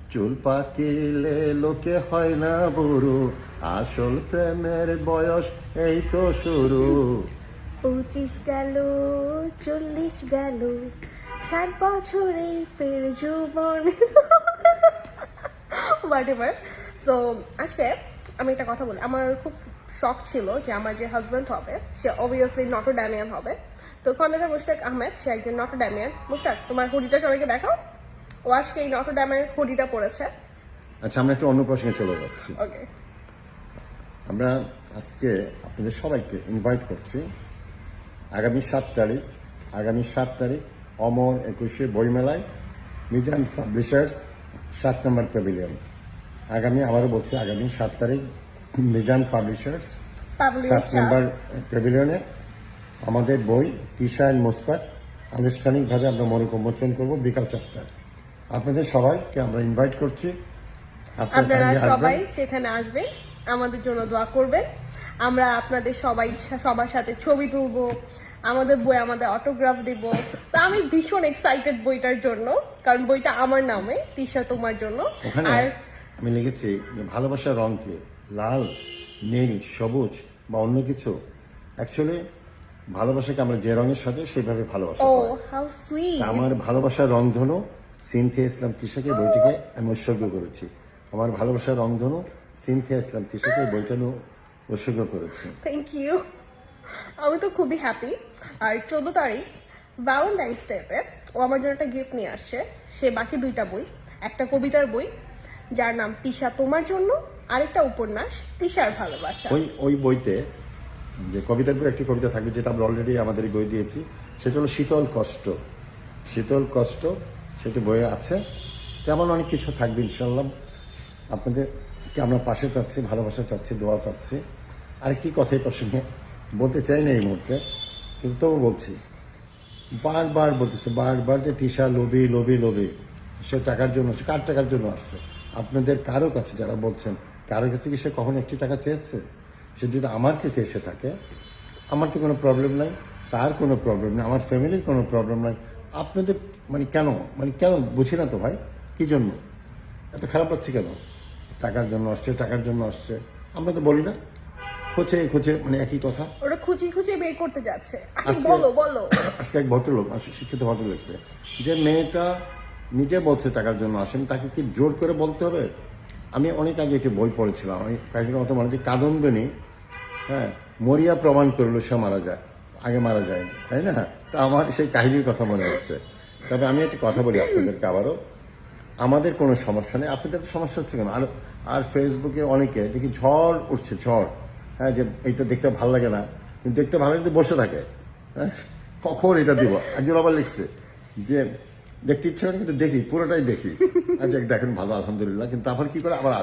চুল পাকিলে লোকে হয় না বুড়ো, আসল প্রেমের বয়স এই তো শুরু। 25 গেল, 40 গেল, 60 বছরেই ফের যৌবন। What ever. সো আজকে আমি একটা কথা বলি, আমার খুব শখ ছিল যে আমার যে হাজব্যান্ড হবে সে অবভিয়াসলি নটরডেমিয়ান হবে। তো খন্দকার মুশতাক আহমেদ সে একজন নটরডেমিয়ান। মুশতাক, তোমার হুডিটা সবাইকে দেখাও। ও আজকে এই নটরডেমের হুডিটা পরেছে। আচ্ছা, আমরা একটা অন্য প্রশ্নে চলে যাচ্ছি। ওকে, আমরা আজকে আপনাদের সবাইকে ইনভাইট করছি আগামী 7 তারিখ অমর 21শে বইমেলায়, মিজান পাবলিশার্স 7 নম্বর প্যাভিলিয়ন। আবারও বলছি, আগামী 7 তারিখ মিজান পাবলিশার্স 7 নম্বর প্যাভিলিয়নে আমাদের বই তিশা এন্ড মুস্তাক আনুষ্ঠানিকভাবে আমরা মরক উন্মোচন করব বিকাল 4টায়। আপনাদের সবাইকে আমরা ইনভাইট করছি। আপনারা সবাই সেখানে আসবেন, আমাদের জন্য দোয়া করবেন। আমরা আপনাদের সবার সাথে ছবি তুলবো, আমাদের বই আমাদের অটোগ্রাফ দিব। তো আমি ভীষণ এক্সাইটেড বইটার জন্য, কারণ বইটা আমার নামে, তিশা তোমার জন্য। ওখানে আর আমি লিখেছি যে ভালোবাসার রঙকে লাল, নীল, সবুজ বা অন্য কিছু, অ্যাকচুয়ালি ভালোবাসাকে আমরা যে রঙের সাথে সেইভাবে ভালোবাসা ও পাই। How sweet. আমার ভালোবাসার রংধনু সিনথিয়া ইসলাম তিশাকে বইটিকে আমি উৎসর্গ করেছি। আমার ভালোবাসার রংধনু সিনথিয়া ইসলাম তিশাকে বইটা উৎসর্গ করেছি। Thank you. আমি তো খুবই হ্যাপি। আর 14 তারিখ ভ্যালেন্টাইন্স ডেতে ও আমার জন্য একটা গিফট নিয়ে আসছে। সে বাকি 2টা বই, একটা কবিতার বই যার নাম তিশা তোমার জন্য, আরেকটা উপন্যাস তিশার ভালোবাসা। ওই বইতে যে কবিতার বই একটি কবিতা থাকবে, যেটা আমরা অলরেডি আমাদের বই দিয়েছি, সেটা হলো শীতল কষ্ট। সেটি বইয়ে আছে। তেমন অনেক কিছু থাকবে ইনশাল্লাহ। আপনাদেরকে আমরা পাশে চাচ্ছি, ভালোবাসা চাচ্ছি, দোয়া চাচ্ছি। আরেকটি কথাই প্রসঙ্গে বলতে চাই না এই মুহূর্তে, কিন্তু তবু বলছি, বারবার বলতেছে যে তিশা লোভী। সে টাকার জন্য, সে কার টাকার জন্য আসছে? আপনাদের কারো কাছে যারা বলছেন, কারো কাছে কি সে কখনো একটি টাকা চেয়েছে? সে যদি আমার কাছে এসে থাকে, আমার তো কোনো প্রবলেম নাই, তার কোনো প্রবলেম নেই, আমার ফ্যামিলির কোনো প্রবলেম নাই। আপনাদের কেন বুঝি না তো ভাই, কি জন্য এত খারাপ লাগছে? কেন টাকার জন্য আসছে? আমরা তো বলি না, খোঁচে একই কথা। ওরা খুঁজে বের করতে যাচ্ছে। আজকে- বলো। আজকে এক ভদ্রলোক, শিক্ষিত ভদ্রলোক, যে মেয়েটা নিজে বলছে টাকার জন্য আসেন, তাকে কি জোর করে বলতে হবে? আমি অনেক আগে একটি বই পড়েছিলাম, আমি কয়েকদিন মতো মনে হচ্ছে, কাদম্বিনী, হ্যাঁ, মরিয়া প্রমাণ করলো সে মারা যায়, আগে মারা যায়নি, তাই না? তা আমার সেই কাহিনীর কথা মনে হচ্ছে। তবে আমি একটা কথা বলি আপনাদেরকে আবারও, আমাদের কোনো সমস্যা নেই, আপনাদের তো সমস্যা হচ্ছে কেন? আর ফেসবুকে অনেকে দেখি ঝড় উঠছে, হ্যাঁ, যে এইটা দেখতে ভালো লাগে না, কিন্তু দেখতে ভালো লাগে বসে থাকে, হ্যাঁ, কখন এটা দিব। একজন আবার লিখছে যে দেখতে ইচ্ছে করে কিন্তু দেখি, পুরোটাই দেখি। আচ্ছা, দেখেন ভালো, আলহামদুলিল্লাহ, কিন্তু আবার কি করে আবার